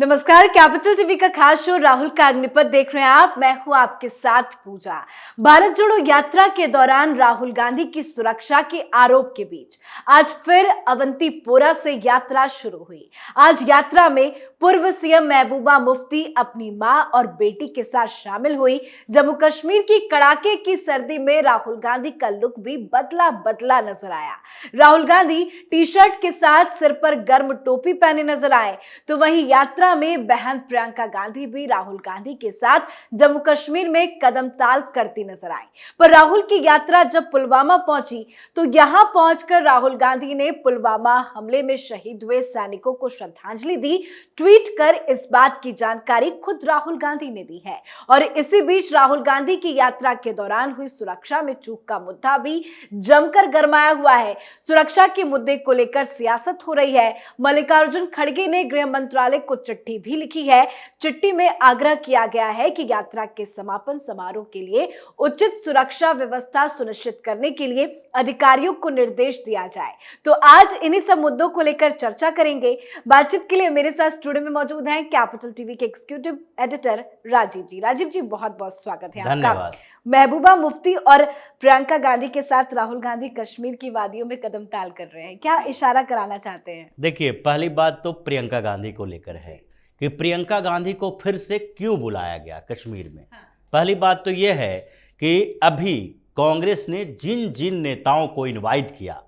नमस्कार, capital TV का खास शो राहुल का अग्निपथ देख रहे हैं आप। मैं हूं आपके साथ पूजा। भारत जोड़ो यात्रा के दौरान राहुल गांधी की सुरक्षा के आरोप के बीच आज फिर अवंतीपोरा से यात्रा शुरू हुई। आज यात्रा में पूर्व सीएम महबूबा मुफ्ती अपनी मां और बेटी के साथ शामिल हुई। जम्मू कश्मीर की कड़ाके की सर्दी में राहुल गांधी का लुक भी बदला बदला नजर आया। राहुल गांधी टी शर्ट के साथ सिर पर गर्म टोपी पहने नजर आए, तो वहीं यात्रा में बहन प्रियंका गांधी भी राहुल गांधी के साथ जम्मू कश्मीर में कदम ताल करती नजर आई। पर राहुल की यात्रा जब पुलवामा पहुंची तो यहां पहुंचकर राहुल गांधी ने पुलवामा हमले में शहीद हुए सैनिकों को श्रद्धांजलि दी। ट्वीट कर इस बात की जानकारी खुद राहुल गांधी ने दी है। और इसी बीच राहुल गांधी की यात्रा के दौरान हुई सुरक्षा में चूक का मुद्दा भी जमकर गरमाया हुआ है। सुरक्षा के मुद्दे को लेकर सियासत हो रही है। मल्लिकार्जुन खड़गे ने गृह मंत्रालय को चिट्ठी भी लिखी है। चिट्ठी में आग्रह किया गया है कि यात्रा के समापन समारोह के लिए उचित सुरक्षा व्यवस्था सुनिश्चित करने के लिए अधिकारियों को निर्देश दिया जाए। तो आज इन्हीं सब मुद्दों को लेकर चर्चा करेंगे। बातचीत के लिए मेरे साथ स्टूडियो में मौजूद हैं कैपिटल टीवी के एग्जीक्यूटिव एडिटर राजीव जी। राजीव जी, बहुत बहुत स्वागत है आपका। महबूबा मुफ्ती और प्रियंका गांधी के साथ राहुल गांधी कश्मीर की वादियों में कदम ताल कर रहे हैं, क्या इशारा कराना चाहते हैं? देखिए, पहली बात तो प्रियंका गांधी को लेकर है कि प्रियंका गांधी को फिर से क्यों बुलाया गया कश्मीर में। पहली बात तो यह है कि अभी कांग्रेस ने जिन जिन नेताओं को इनवाइट किया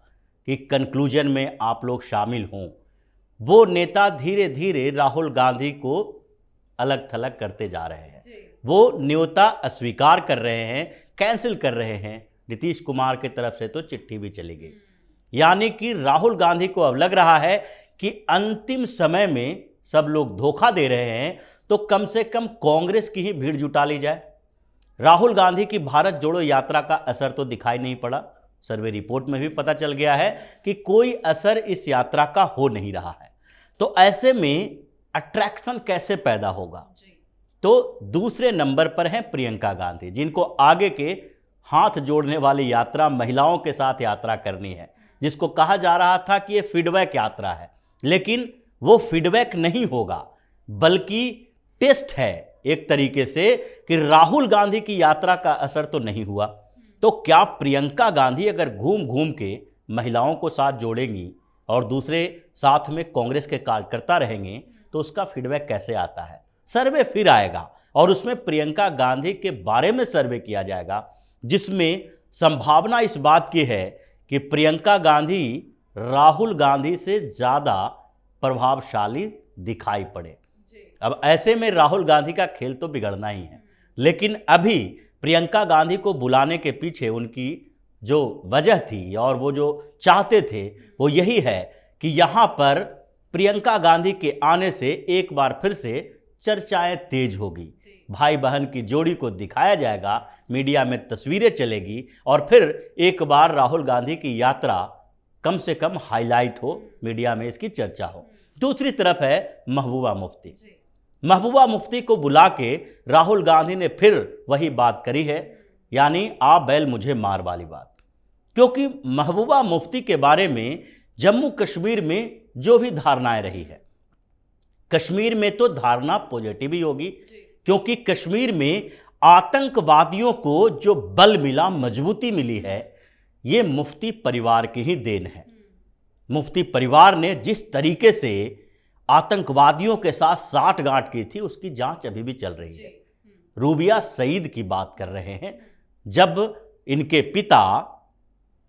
कि कंक्लूजन में आप लोग शामिल हों, वो नेता धीरे धीरे राहुल गांधी को अलग थलग करते जा रहे हैं। वो न्योता अस्वीकार कर रहे हैं, कैंसिल कर रहे हैं। नीतीश कुमार की तरफ से तो चिट्ठी भी चली गई। यानी कि राहुल गांधी को अब लग रहा है कि अंतिम समय में सब लोग धोखा दे रहे हैं, तो कम से कम कांग्रेस की ही भीड़ जुटा ली जाए। राहुल गांधी की भारत जोड़ो यात्रा का असर तो दिखाई नहीं पड़ा। सर्वे रिपोर्ट में भी पता चल गया है कि कोई असर इस यात्रा का हो नहीं रहा है। तो ऐसे में अट्रैक्शन कैसे पैदा होगा? तो दूसरे नंबर पर हैं प्रियंका गांधी, जिनको आगे के हाथ जोड़ने वाली यात्रा महिलाओं के साथ यात्रा करनी है, जिसको कहा जा रहा था कि ये फीडबैक यात्रा है। लेकिन वो फीडबैक नहीं होगा, बल्कि टेस्ट है एक तरीके से कि राहुल गांधी की यात्रा का असर तो नहीं हुआ, तो क्या प्रियंका गांधी अगर घूम घूम के महिलाओं को साथ जोड़ेंगी और दूसरे साथ में कांग्रेस के कार्यकर्ता रहेंगे, तो उसका फीडबैक कैसे आता है? सर्वे फिर आएगा और उसमें प्रियंका गांधी के बारे में सर्वे किया जाएगा, जिसमें संभावना इस बात की है कि प्रियंका गांधी राहुल गांधी से ज़्यादा प्रभावशाली दिखाई पड़े। अब ऐसे में राहुल गांधी का खेल तो बिगड़ना ही है। लेकिन अभी प्रियंका गांधी को बुलाने के पीछे उनकी जो वजह थी और वो जो चाहते थे, वो यही है कि यहाँ पर प्रियंका गांधी के आने से एक बार फिर से चर्चाएं तेज होगी। भाई बहन की जोड़ी को दिखाया जाएगा, मीडिया में तस्वीरें चलेगी और फिर एक बार राहुल गांधी की यात्रा कम से कम हाईलाइट हो, मीडिया में इसकी चर्चा हो। दूसरी तरफ है महबूबा मुफ्ती। महबूबा मुफ्ती को बुला के राहुल गांधी ने फिर वही बात करी है, यानी आ बैल मुझे मार वाली बात। क्योंकि महबूबा मुफ्ती के बारे में जम्मू कश्मीर में जो भी धारणाएं रही है, कश्मीर में तो धारणा पॉजिटिव ही होगी, क्योंकि कश्मीर में आतंकवादियों को जो बल मिला, मजबूती मिली है, ये मुफ्ती परिवार की ही देन है। मुफ्ती परिवार ने जिस तरीके से आतंकवादियों के साथ साठगांठ की थी, उसकी जांच अभी भी चल रही है। रूबिया सईद की बात कर रहे हैं, जब इनके पिता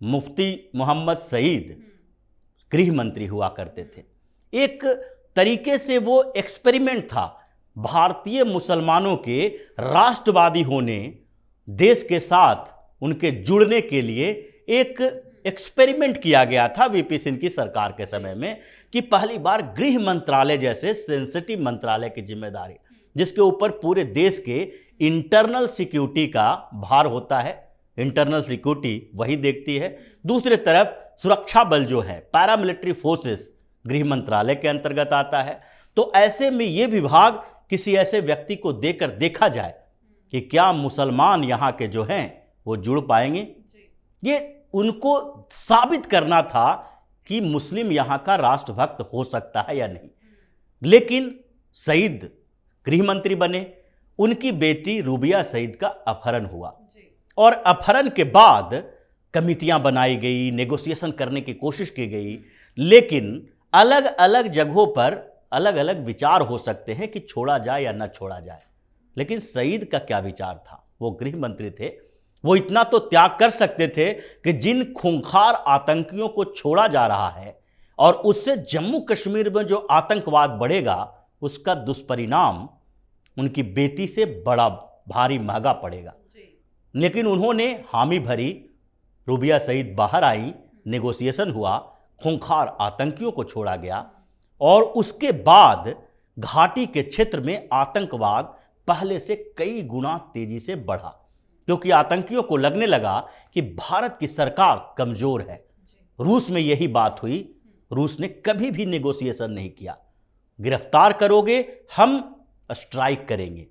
मुफ्ती मोहम्मद सईद गृह मंत्री हुआ करते थे। एक तरीके से वो एक्सपेरिमेंट था भारतीय मुसलमानों के राष्ट्रवादी होने, देश के साथ उनके जुड़ने के लिए एक एक्सपेरिमेंट किया गया था वीपी सिंह की सरकार के समय में, कि पहली बार गृह मंत्रालय जैसे सेंसिटिव मंत्रालय की जिम्मेदारी, जिसके ऊपर पूरे देश के इंटरनल सिक्योरिटी का भार होता है, इंटरनल सिक्योरिटी वही देखती है। दूसरी तरफ सुरक्षा बल जो है, पैरामिलिट्री फोर्सेस, गृह मंत्रालय के अंतर्गत आता है। तो ऐसे में ये विभाग किसी ऐसे व्यक्ति को देकर देखा जाए कि क्या मुसलमान यहाँ के जो हैं वो जुड़ पाएंगे। ये उनको साबित करना था कि मुस्लिम यहाँ का राष्ट्रभक्त हो सकता है या नहीं। लेकिन सईद गृह मंत्री बने, उनकी बेटी रूबिया सईद का अपहरण हुआ और अपहरण के बाद कमिटियां बनाई गई, नेगोशिएशन करने की कोशिश की गई, लेकिन अलग अलग जगहों पर अलग अलग विचार हो सकते हैं कि छोड़ा जाए या ना छोड़ा जाए। लेकिन सईद का क्या विचार था? वो गृह मंत्री थे, वो इतना तो त्याग कर सकते थे कि जिन खूंखार आतंकियों को छोड़ा जा रहा है और उससे जम्मू कश्मीर में जो आतंकवाद बढ़ेगा उसका दुष्परिणाम उनकी बेटी से बड़ा भारी महंगा पड़ेगा। लेकिन उन्होंने हामी भरी, रूबिया सईद बाहर आई, नेगोशिएशन हुआ, खूंखार आतंकियों को छोड़ा गया और उसके बाद घाटी के क्षेत्र में आतंकवाद पहले से कई गुना तेजी से बढ़ा, क्योंकि आतंकियों को लगने लगा कि भारत की सरकार कमजोर है। रूस में यही बात हुई, रूस ने कभी भी नेगोशिएशन नहीं किया। गिरफ्तार करोगे हम स्ट्राइक करेंगे,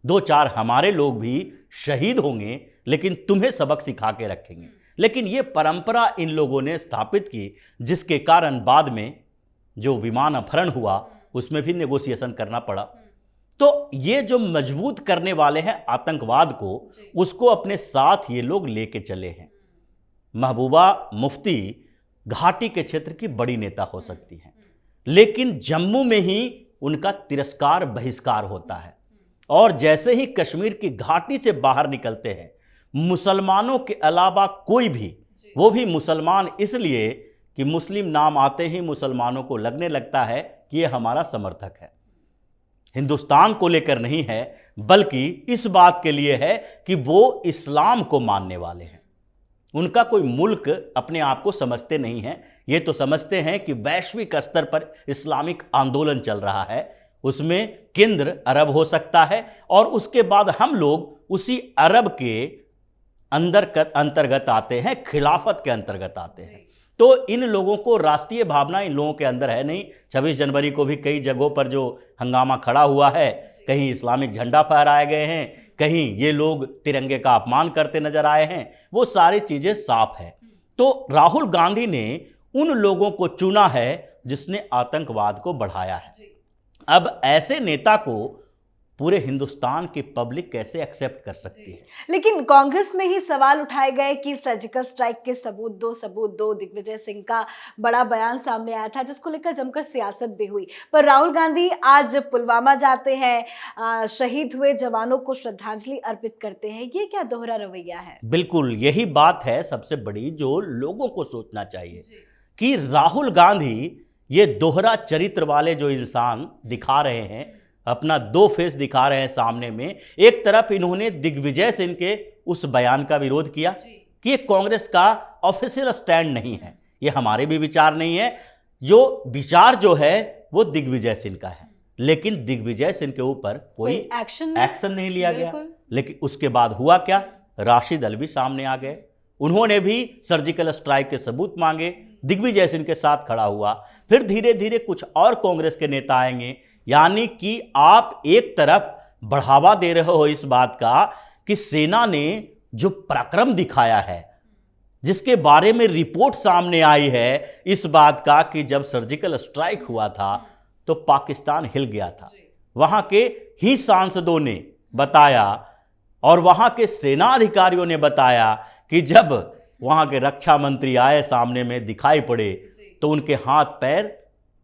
2-4 हमारे लोग भी शहीद होंगे, लेकिन तुम्हें सबक सिखा के रखेंगे। लेकिन ये परंपरा इन लोगों ने स्थापित की, जिसके कारण बाद में जो विमान अपहरण हुआ उसमें भी नेगोशिएशन करना पड़ा। तो ये जो मजबूत करने वाले हैं आतंकवाद को, उसको अपने साथ ये लोग लेके चले हैं। महबूबा मुफ्ती घाटी के क्षेत्र की बड़ी नेता हो सकती हैं, लेकिन जम्मू में ही उनका तिरस्कार बहिष्कार होता है और जैसे ही कश्मीर की घाटी से बाहर निकलते हैं, मुसलमानों के अलावा कोई भी, वो भी मुसलमान इसलिए कि मुस्लिम नाम आते ही मुसलमानों को लगने लगता है कि ये हमारा समर्थक है। हिंदुस्तान को लेकर नहीं है, बल्कि इस बात के लिए है कि वो इस्लाम को मानने वाले हैं। उनका कोई मुल्क अपने आप को समझते नहीं हैं, ये तो समझते हैं कि वैश्विक स्तर पर इस्लामिक आंदोलन चल रहा है, उसमें केंद्र अरब हो सकता है और उसके बाद हम लोग उसी अरब के अंतर्गत आते हैं, खिलाफत के अंतर्गत आते हैं। तो इन लोगों को राष्ट्रीय भावना इन लोगों के अंदर है नहीं। 26 जनवरी को भी कई जगहों पर जो हंगामा खड़ा हुआ है, कहीं इस्लामिक झंडा फहराए गए हैं, कहीं ये लोग तिरंगे का अपमान करते नजर आए हैं, वो सारी चीजें साफ है। तो राहुल गांधी ने उन लोगों को चुना है जिसने आतंकवाद को बढ़ाया है। अब ऐसे नेता को पूरे हिंदुस्तान की पब्लिक कैसे एक्सेप्ट कर सकती है? लेकिन कांग्रेस में ही सवाल उठाए गए कि सर्जिकल स्ट्राइक के सबूत दो। दिग्विजय सिंह का बड़ा बयान सामने आया था, जिसको लेकर जमकर सियासत भी हुई। पर राहुल गांधी आज पुलवामा जाते हैं, शहीद हुए जवानों को श्रद्धांजलि अर्पित करते हैं। ये क्या दोहरा रवैया है? बिल्कुल यही बात है सबसे बड़ी, जो लोगों को सोचना चाहिए कि राहुल गांधी ये दोहरा चरित्र वाले जो इंसान दिखा रहे हैं, अपना 2 फेस दिखा रहे हैं सामने में। एक तरफ इन्होंने दिग्विजय सिंह के उस बयान का विरोध किया कि ये कांग्रेस का ऑफिशियल स्टैंड नहीं है, ये हमारे भी विचार नहीं है, जो विचार जो है वो दिग्विजय सिंह का है, लेकिन दिग्विजय सिंह के ऊपर कोई एक्शन नहीं लिया गया। लेकिन उसके बाद हुआ क्या? राशिद अलवी सामने आ गए, उन्होंने भी सर्जिकल स्ट्राइक के सबूत मांगे, दिग्विजय सिंह के साथ खड़ा हुआ। फिर धीरे धीरे कुछ और कांग्रेस के नेता आएंगे। यानी कि आप एक तरफ बढ़ावा दे रहे हो इस बात का कि सेना ने जो पराक्रम दिखाया है, जिसके बारे में रिपोर्ट सामने आई है इस बात का कि जब सर्जिकल स्ट्राइक हुआ था तो पाकिस्तान हिल गया था। वहां के ही सांसदों ने बताया और वहां के सेना अधिकारियों ने बताया कि जब वहां के रक्षा मंत्री आए, सामने में दिखाई पड़े, तो उनके हाथ पैर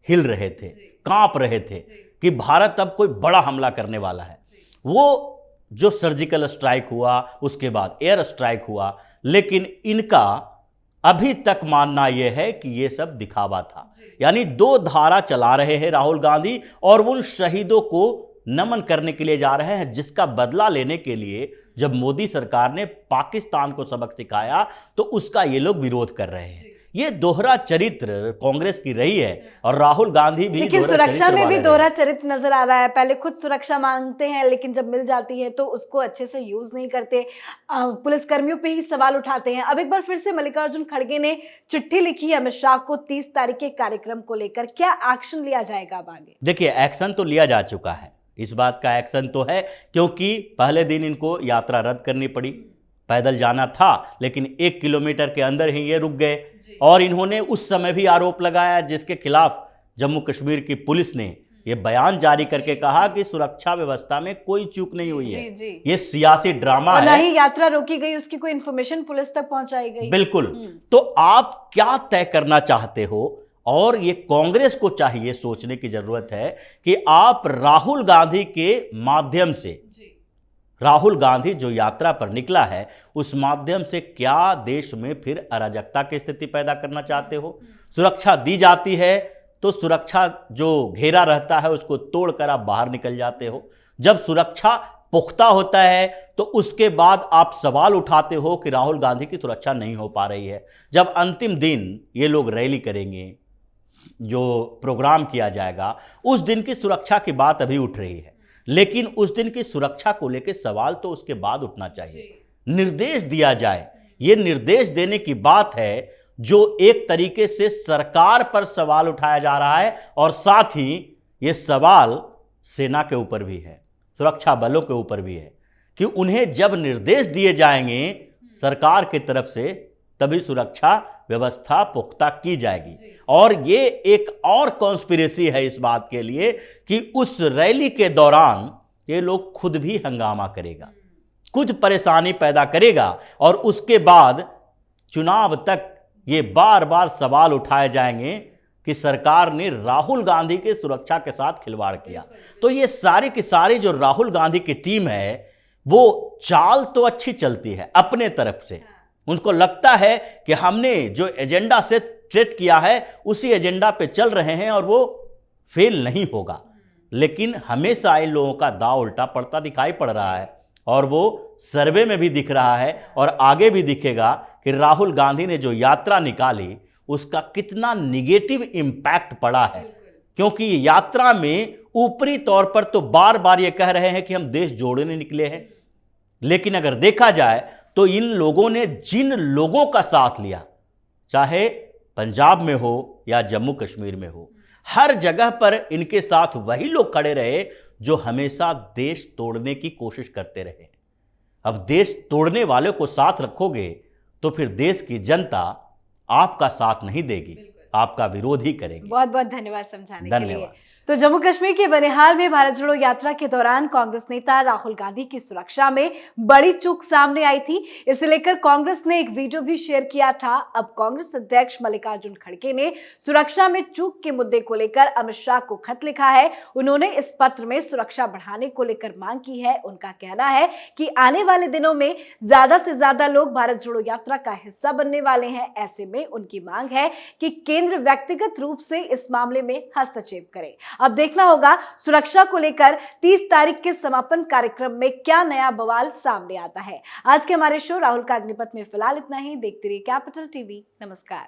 हिल रहे थे, कांप रहे थे कि भारत अब कोई बड़ा हमला करने वाला है। वो जो सर्जिकल स्ट्राइक हुआ, उसके बाद एयर स्ट्राइक हुआ, लेकिन इनका अभी तक मानना यह है कि ये सब दिखावा था। यानी 2 धारा चला रहे हैं राहुल गांधी और उन शहीदों को नमन करने के लिए जा रहे हैं, जिसका बदला लेने के लिए जब मोदी सरकार ने पाकिस्तान को सबक सिखाया तो उसका ये लोग विरोध कर रहे हैं। ये दोहरा चरित्र कांग्रेस की रही है और राहुल गांधी भी, लेकिन सुरक्षा में भी दोहरा चरित्र नजर आ रहा है। पहले खुद सुरक्षा मांगते हैं, लेकिन जब मिल जाती है तो उसको अच्छे से यूज नहीं करते, पुलिसकर्मियों पे ही सवाल उठाते हैं। अब एक बार फिर से मल्लिकार्जुन खड़गे ने चिट्ठी लिखी अमित शाह को 30 तारीख के कार्यक्रम को लेकर, क्या एक्शन लिया जाएगा अब आगे? देखिए, एक्शन तो लिया जा चुका है, इस बात का एक्शन तो है, क्योंकि पहले दिन इनको यात्रा रद्द करनी पड़ी। पैदल जाना था, लेकिन 1 किलोमीटर के अंदर ही ये रुक गए और इन्होंने उस समय भी आरोप लगाया, जिसके खिलाफ जम्मू कश्मीर की पुलिस ने ये बयान जारी करके कहा कि सुरक्षा व्यवस्था में कोई चूक नहीं हुई है, जी। ये सियासी ड्रामा और है, ना ही यात्रा रोकी गई, उसकी कोई इंफॉर्मेशन पुलिस तक पहुंचाई गई। बिल्कुल। तो आप क्या तय करना चाहते हो? और ये कांग्रेस को चाहिए सोचने की जरूरत है कि आप राहुल गांधी के माध्यम से, राहुल गांधी जो यात्रा पर निकला है उस माध्यम से क्या देश में फिर अराजकता की स्थिति पैदा करना चाहते हो? सुरक्षा दी जाती है तो सुरक्षा जो घेरा रहता है उसको तोड़कर आप बाहर निकल जाते हो। जब सुरक्षा पुख्ता होता है तो उसके बाद आप सवाल उठाते हो कि राहुल गांधी की सुरक्षा नहीं हो पा रही है। जब अंतिम दिन ये लोग रैली करेंगे, जो प्रोग्राम किया जाएगा, उस दिन की सुरक्षा की बात अभी उठ रही है, लेकिन उस दिन की सुरक्षा को लेकर सवाल तो उसके बाद उठना चाहिए, निर्देश दिया जाए। ये निर्देश देने की बात है जो एक तरीके से सरकार पर सवाल उठाया जा रहा है, और साथ ही ये सवाल सेना के ऊपर भी है, सुरक्षा बलों के ऊपर भी है कि उन्हें जब निर्देश दिए जाएंगे सरकार की तरफ से तभी सुरक्षा व्यवस्था पुख्ता की जाएगी। और ये एक और कॉन्स्पिरेसी है इस बात के लिए कि उस रैली के दौरान ये लोग खुद भी हंगामा करेगा, कुछ परेशानी पैदा करेगा, और उसके बाद चुनाव तक ये बार बार सवाल उठाए जाएंगे कि सरकार ने राहुल गांधी के सुरक्षा के साथ खिलवाड़ किया। तो ये सारी की सारी जो राहुल गांधी की टीम है वो चाल तो अच्छी चलती है अपने तरफ से, उनको लगता है कि हमने जो एजेंडा सेट किया है उसी एजेंडा पे चल रहे हैं और वो फेल नहीं होगा। लेकिन हमेशा इन लोगों का दांव उल्टा पड़ता दिखाई पड़ रहा है, और वो सर्वे में भी दिख रहा है और आगे भी दिखेगा कि राहुल गांधी ने जो यात्रा निकाली उसका कितना निगेटिव इम्पैक्ट पड़ा है। क्योंकि यात्रा में ऊपरी तौर पर तो बार बार ये कह रहे हैं कि हम देश जोड़ने निकले हैं, लेकिन अगर देखा जाए तो इन लोगों ने जिन लोगों का साथ लिया, चाहे पंजाब में हो या जम्मू कश्मीर में हो, हर जगह पर इनके साथ वही लोग खड़े रहे जो हमेशा देश तोड़ने की कोशिश करते रहे। अब देश तोड़ने वालों को साथ रखोगे तो फिर देश की जनता आपका साथ नहीं देगी, आपका विरोध ही करेगी। बहुत बहुत धन्यवाद समझाने के लिए। तो जम्मू कश्मीर के बनिहाल में भारत जोड़ो यात्रा के दौरान कांग्रेस नेता राहुल गांधी की सुरक्षा में बड़ी चूक सामने आई थी। इसे लेकर कांग्रेस ने एक वीडियो भी शेयर किया था। अब कांग्रेस अध्यक्ष मल्लिकार्जुन खड़गे ने सुरक्षा में चूक के मुद्दे को लेकर अमित शाह को खत लिखा है। उन्होंने इस पत्र में सुरक्षा बढ़ाने को लेकर मांग की है। उनका कहना है कि आने वाले दिनों में ज्यादा से ज्यादा लोग भारत जोड़ो यात्रा का हिस्सा बनने वाले हैं। ऐसे में उनकी मांग है कि केंद्र व्यक्तिगत रूप से इस मामले में हस्तक्षेप करे। अब देखना होगा सुरक्षा को लेकर 30 तारीख के समापन कार्यक्रम में क्या नया बवाल सामने आता है। आज के हमारे शो राहुल का अग्निपथ में फिलहाल इतना ही। देखते रहिए कैपिटल टीवी। नमस्कार।